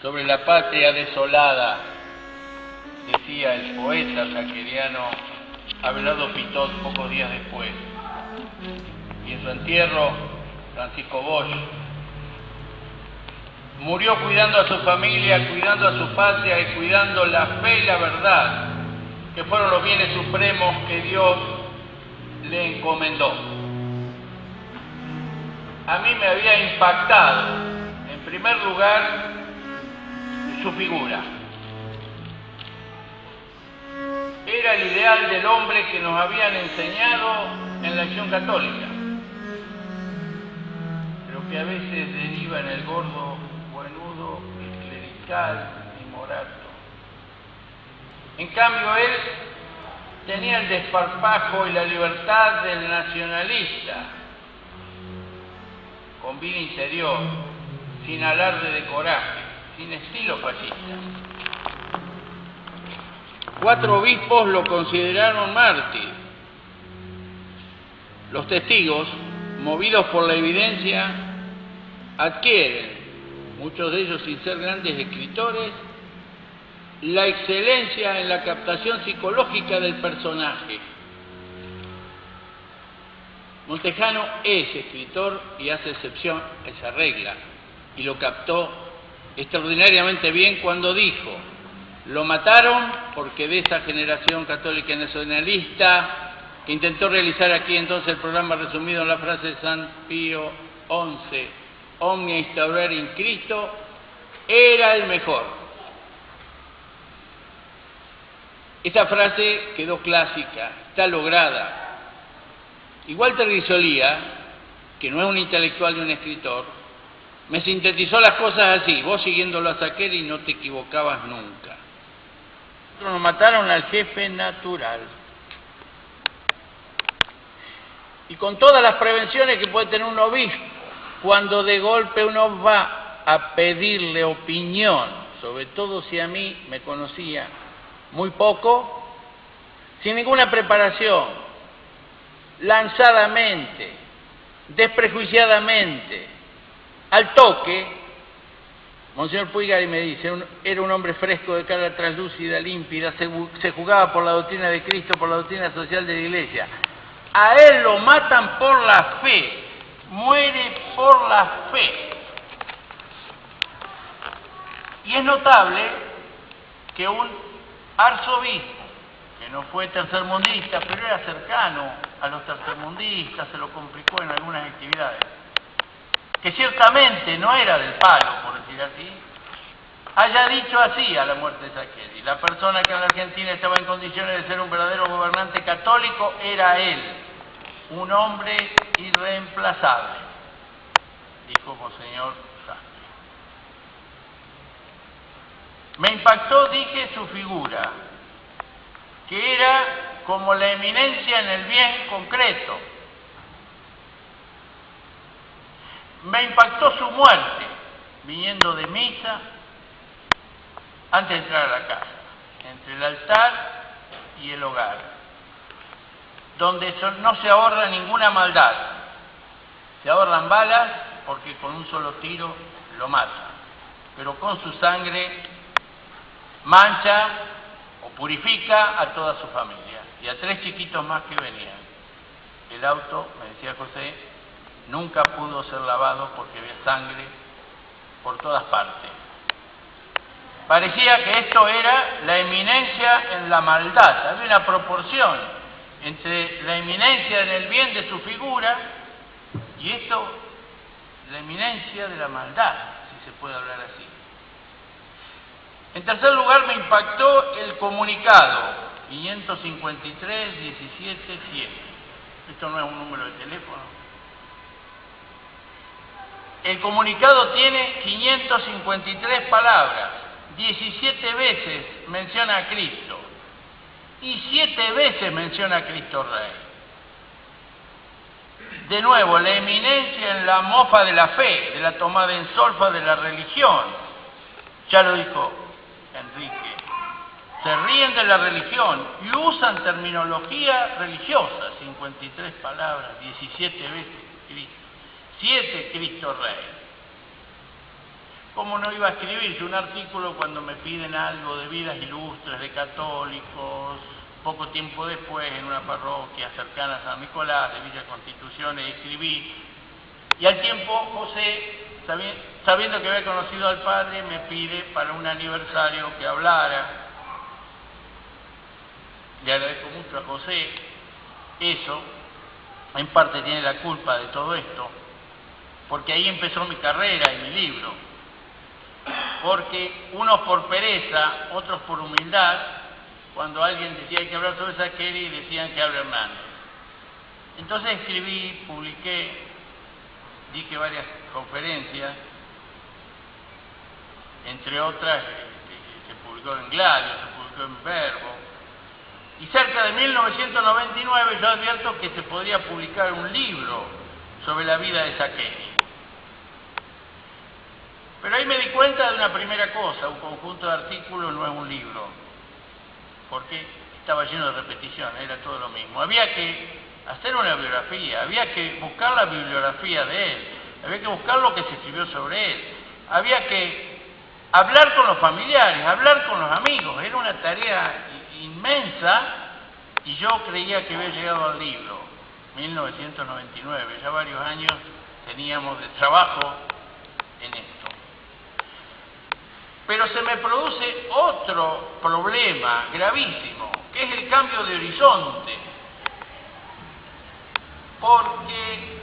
sobre la patria desolada, decía el poeta saqueriano Abelardo Pitot pocos días después. Y en su entierro, Francisco Bosch murió cuidando a su familia, cuidando a su patria y cuidando la fe y la verdad, que fueron los bienes supremos que Dios le encomendó. A mí me había impactado, en primer lugar, su figura. Era el ideal del hombre que nos habían enseñado en la acción católica, pero que a veces deriva en el gordo, buenudo, clerical y morato. En cambio, él tenía el desparpajo y la libertad del nacionalista, con vida interior, sin alarde de coraje, sin estilo fascista. 4 obispos lo consideraron mártir. Los testigos, movidos por la evidencia, adquieren, muchos de ellos sin ser grandes escritores, la excelencia en la captación psicológica del personaje. Montejano es escritor y hace excepción a esa regla, y lo captó extraordinariamente bien cuando dijo: lo mataron porque de esa generación católica nacionalista que intentó realizar aquí entonces el programa resumido en la frase de San Pío XI, omnia instaurar in Cristo, era el mejor. Esa frase quedó clásica, está lograda. Y Walter Guisolía, que no es un intelectual ni un escritor, me sintetizó las cosas así: vos siguiéndolo a Saccheri no te equivocabas nunca. Nos mataron al jefe natural. Y con todas las prevenciones que puede tener un obispo, cuando de golpe uno va a pedirle opinión, sobre todo si a mí me conocía muy poco, sin ninguna preparación, lanzadamente, desprejuiciadamente, al toque, Monseñor Puigari me dice, era un hombre fresco, de cara translúcida, límpida, se jugaba por la doctrina de Cristo, por la doctrina social de la Iglesia. A él lo matan por la fe, muere por la fe. Y es notable que un arzobispo, que no fue tercermundista, pero era cercano a los tercermundistas, se lo complicó en algunas actividades, que ciertamente no era del palo, por decir así, haya dicho así a la muerte de Saccheri: la persona que en la Argentina estaba en condiciones de ser un verdadero gobernante católico era él, un hombre irreemplazable, dijo Monseñor Sastre. Me impactó, dije, su figura, que era como la eminencia en el bien concreto. Me impactó su muerte, viniendo de misa, antes de entrar a la casa, entre el altar y el hogar, donde no se ahorra ninguna maldad. Se ahorran balas porque con un solo tiro lo matan, pero con su sangre mancha o purifica a toda su familia y a 3 chiquitos más que venían. El auto, me decía José, nunca pudo ser lavado porque había sangre por todas partes. Parecía que esto era la eminencia en la maldad. Había una proporción entre la eminencia en el bien de su figura y esto, la eminencia de la maldad, si se puede hablar así. En tercer lugar, me impactó el comunicado 553 17 7. Esto no es un número de teléfono. El comunicado tiene 553 palabras, 17 veces menciona a Cristo y 7 veces menciona a Cristo Rey. De nuevo, la eminencia en la mofa de la fe, de la tomada en solfa de la religión. Ya lo dijo Enrique. Se ríen de la religión y usan terminología religiosa, 53 palabras, 17 veces Cristo. 7 Cristo Rey. ¿Cómo no iba a escribir un artículo cuando me piden algo de vidas ilustres de católicos? Poco tiempo después, en una parroquia cercana a San Nicolás, de Villa Constitución, escribí. Y al tiempo, José, sabiendo que había conocido al padre, me pide para un aniversario que hablara. Le agradezco mucho a José eso. En parte tiene la culpa de todo esto, porque ahí empezó mi carrera y mi libro. Porque unos por pereza, otros por humildad, cuando alguien decía hay que hablar sobre Saccheri, decían que hable Hernández. Entonces escribí, publiqué, dije varias conferencias, entre otras se publicó en Gladio, se publicó en Verbo, y cerca de 1999 yo advierto que se podría publicar un libro sobre la vida de Saccheri. Pero ahí me di cuenta de una primera cosa: un conjunto de artículos no es un libro, porque estaba lleno de repeticiones, era todo lo mismo. Había que hacer una biografía, había que buscar la bibliografía de él, había que buscar lo que se escribió sobre él, había que hablar con los familiares, hablar con los amigos. Era una tarea inmensa, y yo creía que había llegado al libro. 1999, ya varios años teníamos de trabajo en esto. Pero se me produce otro problema gravísimo, que es el cambio de horizonte. Porque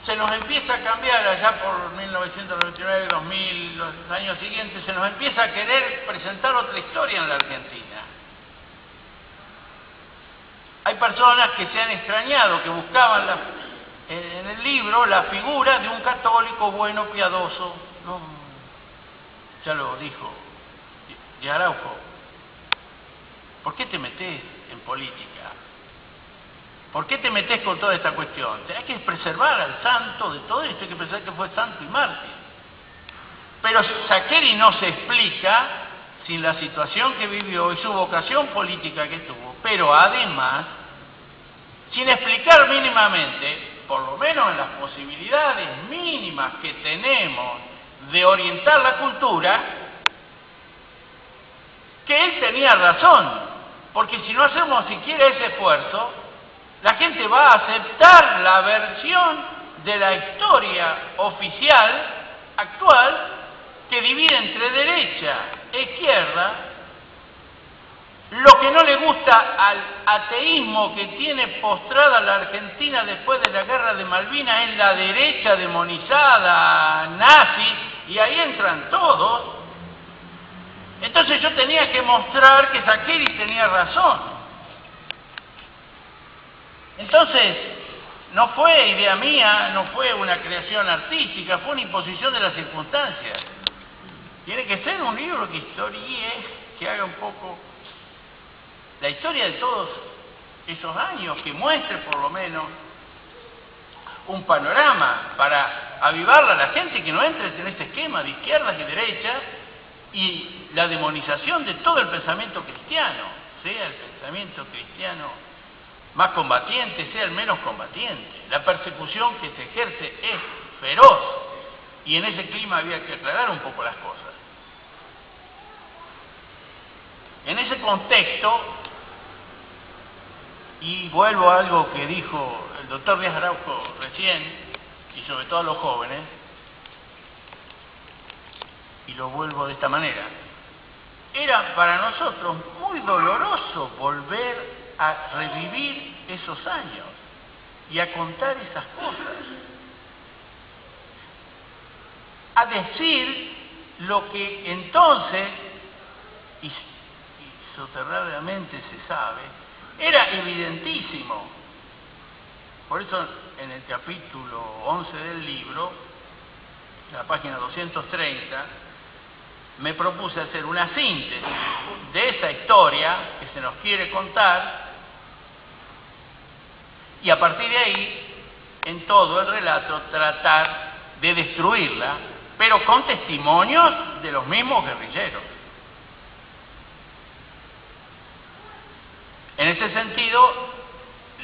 se nos empieza a cambiar allá por 1999, 2000, los años siguientes, se nos empieza a querer presentar otra historia en la Argentina. Hay personas que se han extrañado, que buscaban en el libro la figura de un católico bueno, piadoso. No, ya lo dijo de Araujo. ¿Por qué te metés en política? ¿Por qué te metés con toda esta cuestión? Hay que preservar al santo de todo esto, hay que pensar que fue santo y mártir. Pero Saccheri no se explica sin la situación que vivió y su vocación política que tuvo, pero además, sin explicar mínimamente, por lo menos en las posibilidades mínimas que tenemos de orientar la cultura, que él tenía razón, porque si no hacemos siquiera ese esfuerzo, la gente va a aceptar la versión de la historia oficial actual que divide entre derecha e izquierda. Lo que no le gusta al ateísmo que tiene postrada la Argentina después de la guerra de Malvinas es la derecha demonizada, nazi, y ahí entran todos. Entonces yo tenía que mostrar que Saccheri tenía razón. Entonces, no fue idea mía, no fue una creación artística, fue una imposición de las circunstancias. Tiene que ser un libro que historie, que haga un poco la historia de todos esos años, que muestre por lo menos un panorama para avivarla a la gente, que no entre en este esquema de izquierdas y derechas y la demonización de todo el pensamiento cristiano, sea el pensamiento cristiano más combatiente, sea el menos combatiente. La persecución que se ejerce es feroz, y en ese clima había que aclarar un poco las cosas. En ese contexto, y vuelvo a algo que dijo el doctor Díaz Araujo recién, y sobre todo a los jóvenes, y lo vuelvo de esta manera: era para nosotros muy doloroso volver a revivir esos años y a contar esas cosas, a decir lo que entonces, y soterradamente se sabe, era evidentísimo. Por eso en el capítulo 11 del libro, en la página 230, me propuse hacer una síntesis de esa historia que se nos quiere contar, y a partir de ahí, en todo el relato, tratar de destruirla, pero con testimonios de los mismos guerrilleros. En ese sentido,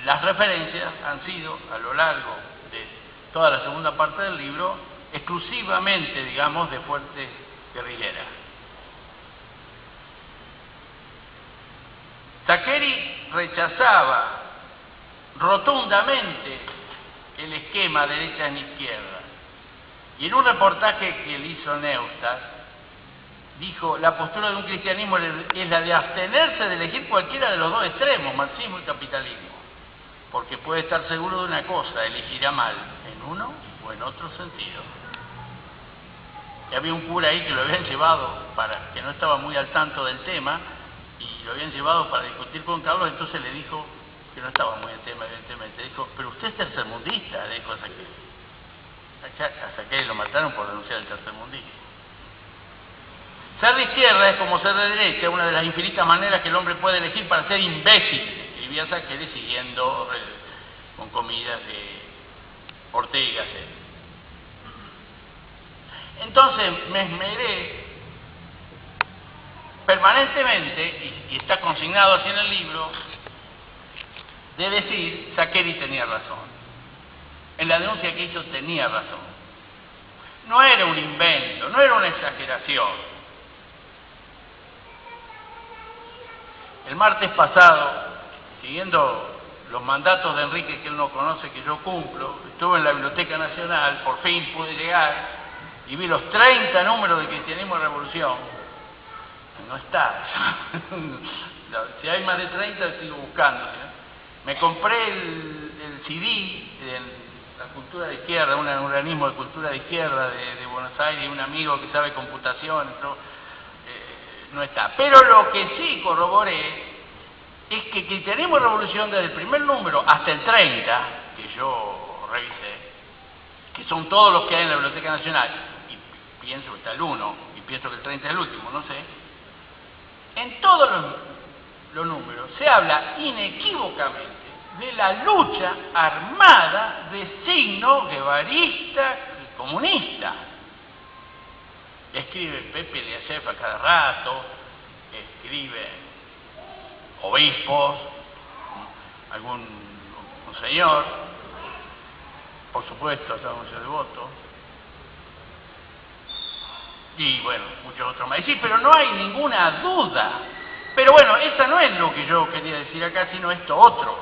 las referencias han sido, a lo largo de toda la segunda parte del libro, exclusivamente, digamos, de fuerzas guerrilleras. Saccheri rechazaba rotundamente el esquema derecha-izquierda. Y en un reportaje que le hizo Neustadt, dijo, la postura de un cristianismo es la de abstenerse de elegir cualquiera de los dos extremos, marxismo y capitalismo, porque puede estar seguro de una cosa, elegirá mal, en uno o en otro sentido. Y había un cura ahí que lo habían llevado, que no estaba muy al tanto del tema, y lo habían llevado para discutir con Carlos, entonces le dijo, que no estaba muy en tema, evidentemente, dijo, pero usted es tercermundista, le dijo a Saccheri. A Saccheri lo mataron por denunciar el tercermundismo. Ser de izquierda es como ser de derecha, una de las infinitas maneras que el hombre puede elegir para ser imbécil, escribía Saccheri siguiendo con comidas de Ortega y Gasset. Entonces me esmeré permanentemente, y está consignado así en el libro, de decir, Saccheri tenía razón. En la denuncia que hizo tenía razón. No era un invento, no era una exageración. El martes pasado, siguiendo los mandatos de Enrique que él no conoce, que yo cumplo, estuve en la Biblioteca Nacional, por fin pude llegar y vi los 30 números de Cristianismo y Revolución. No está. Si hay más de 30, sigo buscando, ¿no? Me compré el CD de la cultura de izquierda, un organismo de cultura de izquierda de Buenos Aires, un amigo que sabe computación, no está. Pero lo que sí corroboré es que Cristianismo y Revolución, desde el primer número hasta el 30, que yo revisé, que son todos los que hay en la Biblioteca Nacional, y pienso que está el 1, y pienso que el 30 es el último, no sé, en todos los números se habla inequívocamente de la lucha armada de signo guevarista y comunista. Escribe Pepe Eliasef a cada rato, escribe obispos, algún señor, por supuesto, hasta muchos devotos, y bueno, muchos otros más. Sí, pero no hay ninguna duda. Pero bueno, esa no es lo que yo quería decir acá, sino esto otro.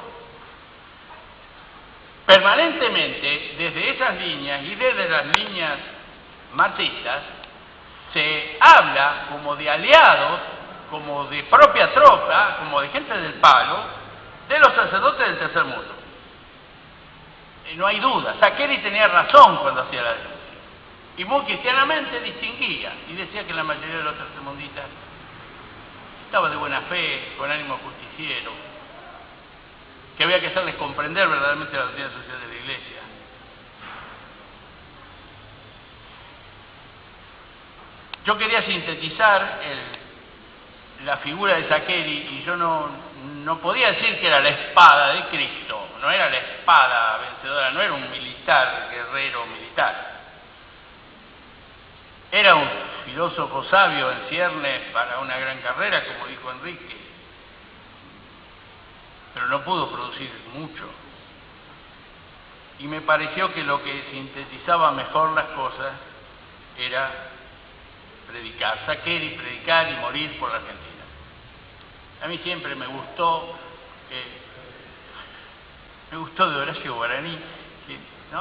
Permanentemente, desde esas líneas y desde las líneas marxistas, se habla como de aliados, como de propia tropa, como de gente del palo, de los sacerdotes del tercer mundo. Y no hay duda. Saccheri tenía razón cuando hacía la denuncia. Y muy cristianamente distinguía y decía que la mayoría de los tercermundistas estaba de buena fe, con ánimo justiciero, que había que hacerles comprender verdaderamente la doctrina social de la Iglesia. Yo quería sintetizar la figura de Saccheri, y yo no podía decir que era la espada de Cristo, no era la espada vencedora, no era un militar, guerrero militar. Era un filósofo sabio en ciernes para una gran carrera, como dijo Enrique, pero no pudo producir mucho. Y me pareció que lo que sintetizaba mejor las cosas era predicar, Saccheri, predicar y morir por la Argentina. A mí siempre me gustó de Horacio Guaraní, que no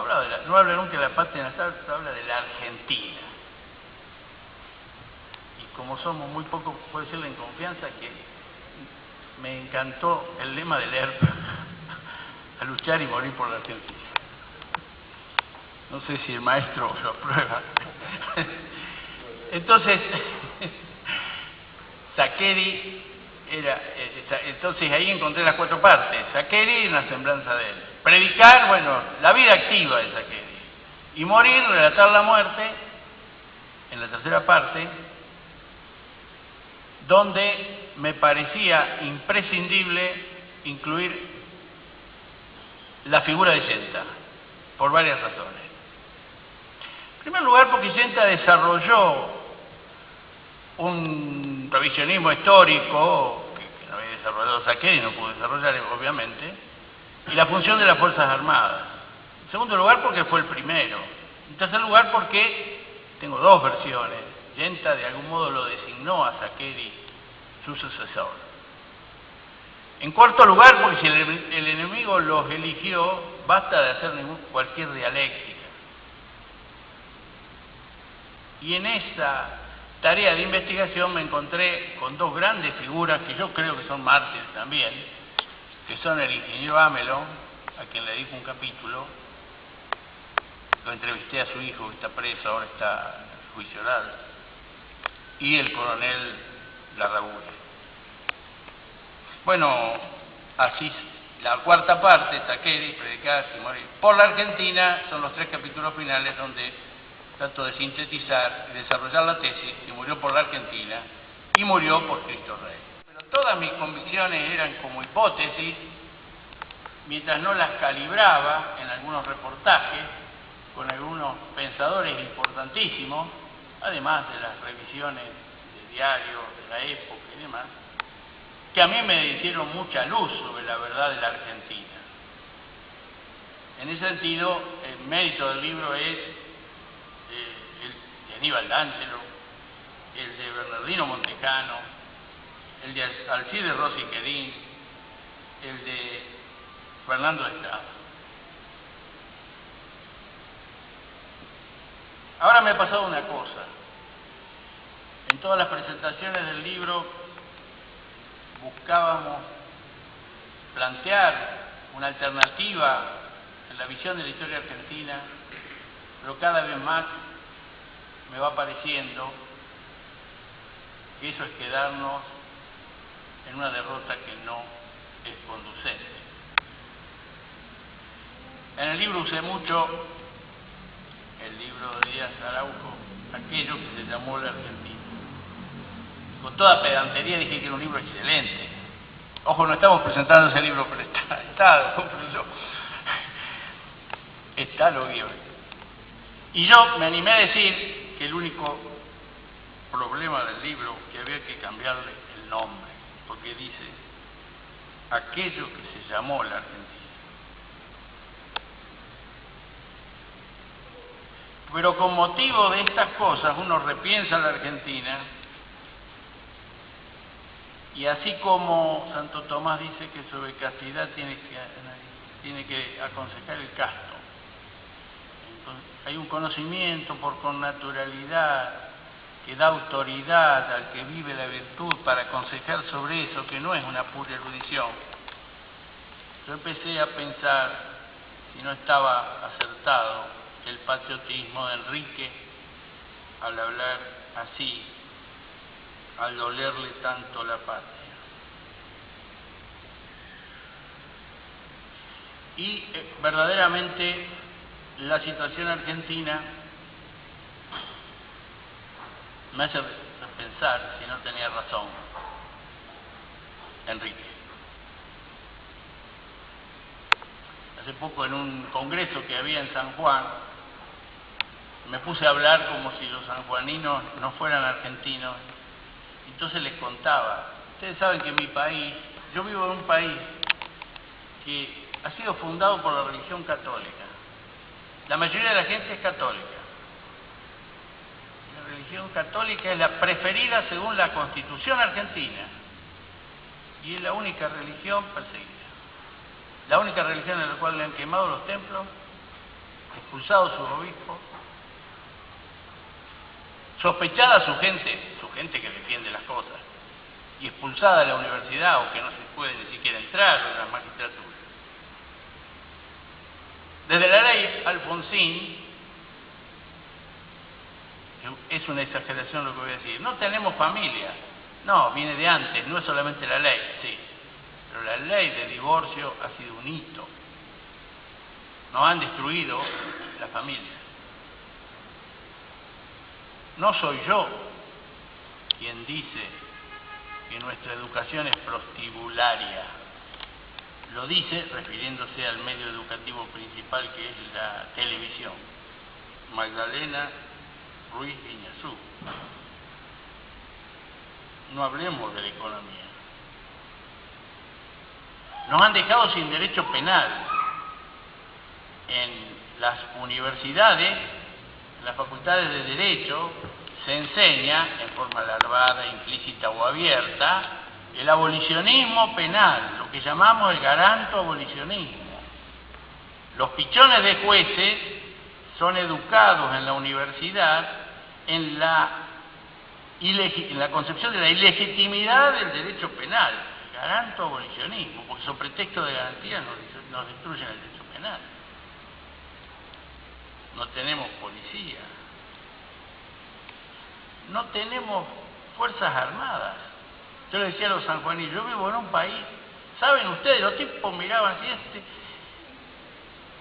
habla nunca de la patria natal, habla de la Argentina. Y como somos muy pocos, puedo decirle en confianza que me encantó el lema de leer a luchar y morir por la Argentina. No sé si el maestro lo aprueba. Entonces, Saccheri entonces ahí encontré las 4 partes. Saccheri, una semblanza de él. Predicar, bueno, la vida activa de Saccheri. Y morir, relatar la muerte, en la tercera parte, donde me parecía imprescindible incluir la figura de Yenta, por varias razones. En primer lugar, porque Yenta desarrolló un revisionismo histórico que no había desarrollado Saccheri, no pudo desarrollar, obviamente, y la función de las Fuerzas Armadas. En segundo lugar, porque fue el primero. En tercer lugar, porque tengo dos versiones. Yenta de algún modo lo designó a Saccheri su sucesor. En cuarto lugar, porque si el enemigo los eligió, basta de hacer cualquier dialéctica. Y en esa tarea de investigación me encontré con dos grandes figuras que yo creo que son mártires también, que son el ingeniero Amelon, a quien le dedico un capítulo. Lo entrevisté a su hijo, que está preso, ahora está en el juicio oral, y el coronel Larrabure. Bueno, así la cuarta parte, Saccheri, predicar y morir por la Argentina, son los tres capítulos finales donde trato de sintetizar y desarrollar la tesis, y murió por la Argentina y murió por Cristo Rey. Pero todas mis convicciones eran como hipótesis, mientras no las calibraba en algunos reportajes con algunos pensadores importantísimos, además de las revisiones de diarios de la época y demás, que a mí me dieron mucha luz sobre la verdad de la Argentina. En ese sentido, el mérito del libro es el de Aníbal D'Angelo, el de Bernardino Montejano, el de Alcides Rossi Quedín, el de Fernando Estrada. Ahora me ha pasado una cosa. En todas las presentaciones del libro buscábamos plantear una alternativa en la visión de la historia argentina, pero cada vez más me va pareciendo que eso es quedarnos en una derrota que no es conducente. En el libro usé mucho el libro de Díaz Araujo, aquello que se llamó La Argentina. Con toda pedantería dije que era un libro excelente. Ojo, no estamos presentando ese libro, pero está lo guión. Y yo me animé a decir que el único problema del libro que había que cambiarle el nombre, porque dice aquello que se llamó la Argentina. Pero con motivo de estas cosas uno repiensa la Argentina, y así como Santo Tomás dice que sobre castidad tiene que aconsejar el casto. Entonces, hay un conocimiento por connaturalidad que da autoridad al que vive la virtud para aconsejar sobre eso, que no es una pura erudición. Yo empecé a pensar si no estaba acertado el patriotismo de Enrique al hablar así, al dolerle tanto la patria. Y verdaderamente la situación argentina me hace pensar si no tenía razón Enrique. Hace poco en un congreso que había en San Juan, me puse a hablar como si los sanjuaninos no fueran argentinos. Entonces les contaba, ustedes saben que mi país, yo vivo en un país que ha sido fundado por la religión católica. La mayoría de la gente es católica. La religión católica es la preferida según la Constitución argentina y es la única religión perseguida. La única religión en la cual le han quemado los templos, expulsado a sus obispos, sospechada su gente que defiende las cosas, y expulsada de la universidad, o que no se puede ni siquiera entrar en las magistraturas. Desde la ley Alfonsín, es una exageración lo que voy a decir, no tenemos familia, no, viene de antes, no es solamente la ley, sí, pero la ley de divorcio ha sido un hito, nos han destruido la familia. No soy yo quien dice que nuestra educación es prostibularia. Lo dice refiriéndose al medio educativo principal, que es la televisión. Magdalena Ruiz Guiñazú. No hablemos de la economía. Nos han dejado sin derecho penal. En las universidades en las facultades de Derecho se enseña, en forma larvada, implícita o abierta, el abolicionismo penal, lo que llamamos el garanto abolicionismo. Los pichones de jueces son educados en la universidad en la concepción de la ilegitimidad del derecho penal, garanto abolicionismo, porque son pretextos de garantía nos destruyen el derecho penal. No tenemos policía, no tenemos fuerzas armadas. Yo le decía a los sanjuaninos, yo vivo en un país, ¿saben ustedes? Los tipos miraban así, este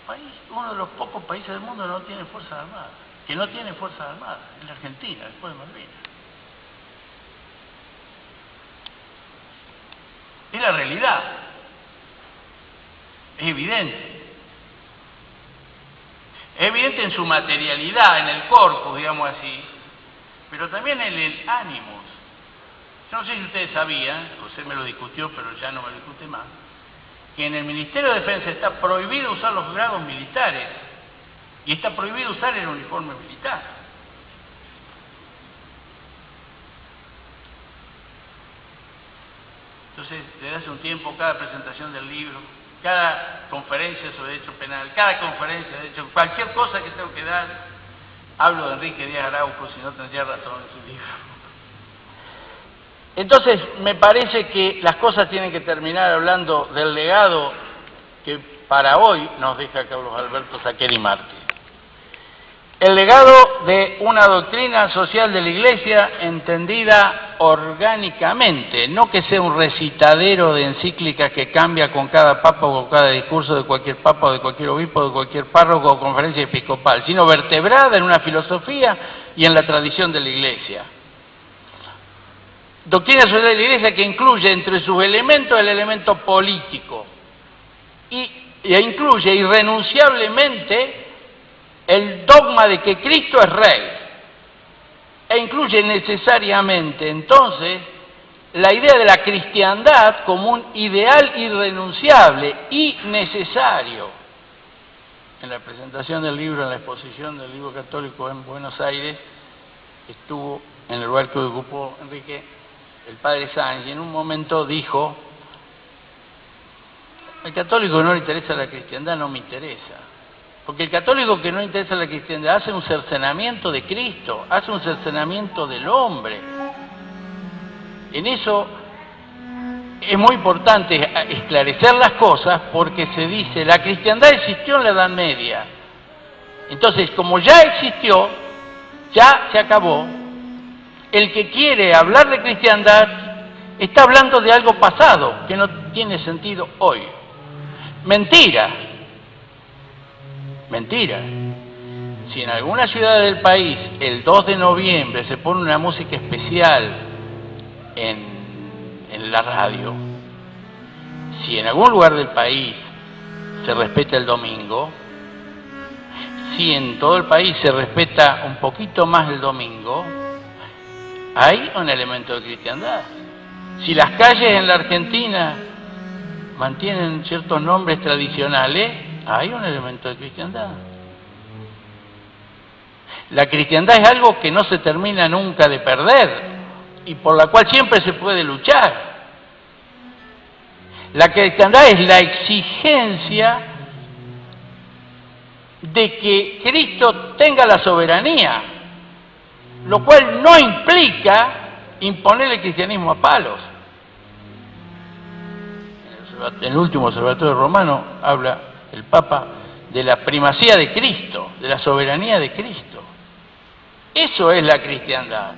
país, uno de los pocos países del mundo no tiene fuerzas armadas, que no tiene fuerzas armadas, es la Argentina, después de Malvinas. Es la realidad, es evidente. Es evidente en su materialidad, en el corpus, digamos así, pero también en el ánimos. Yo no sé si ustedes sabían, José me lo discutió, pero ya no me lo discute más, que en el Ministerio de Defensa está prohibido usar los grados militares y está prohibido usar el uniforme militar. Entonces, desde hace un tiempo, cada presentación del libro, cada conferencia sobre derecho penal, cada conferencia de derecho, cualquier cosa que tengo que dar, hablo de Enrique Díaz Araujo, si no tendría razón en su libro. Entonces, me parece que las cosas tienen que terminar hablando del legado que para hoy nos deja Carlos Alberto Saqueri Martí. El legado de una doctrina social de la Iglesia entendida orgánicamente, no que sea un recitadero de encíclicas que cambia con cada papa o con cada discurso de cualquier papa o de cualquier obispo, de cualquier párroco o conferencia episcopal, sino vertebrada en una filosofía y en la tradición de la Iglesia. Doctrina social de la Iglesia que incluye entre sus elementos el elemento político e incluye irrenunciablemente el dogma de que Cristo es Rey, e incluye necesariamente, entonces, la idea de la cristiandad como un ideal irrenunciable y necesario. En la presentación del libro, en la exposición del libro católico en Buenos Aires, estuvo en el lugar que ocupó Enrique, el padre Sáenz, y en un momento dijo: al católico que no le interesa la cristiandad no me interesa. Porque el católico que no le interesa la cristiandad hace un cercenamiento de Cristo, hace un cercenamiento del hombre. En eso es muy importante esclarecer las cosas, porque se dice, la cristiandad existió en la Edad Media. Entonces, como ya existió, ya se acabó. El que quiere hablar de cristiandad está hablando de algo pasado, que no tiene sentido hoy. Mentira. Mentira. Si en alguna ciudad del país el 2 de noviembre se pone una música especial en la radio, si en algún lugar del país se respeta el domingo, si en todo el país se respeta un poquito más el domingo, hay un elemento de cristiandad. Si las calles en la Argentina mantienen ciertos nombres tradicionales, hay un elemento de cristiandad. La cristiandad es algo que no se termina nunca de perder y por la cual siempre se puede luchar. La cristiandad es la exigencia de que Cristo tenga la soberanía, lo cual no implica imponer el cristianismo a palos. En el último observatorio romano habla el Papa de la primacía de Cristo, de la soberanía de Cristo. Eso es la cristiandad.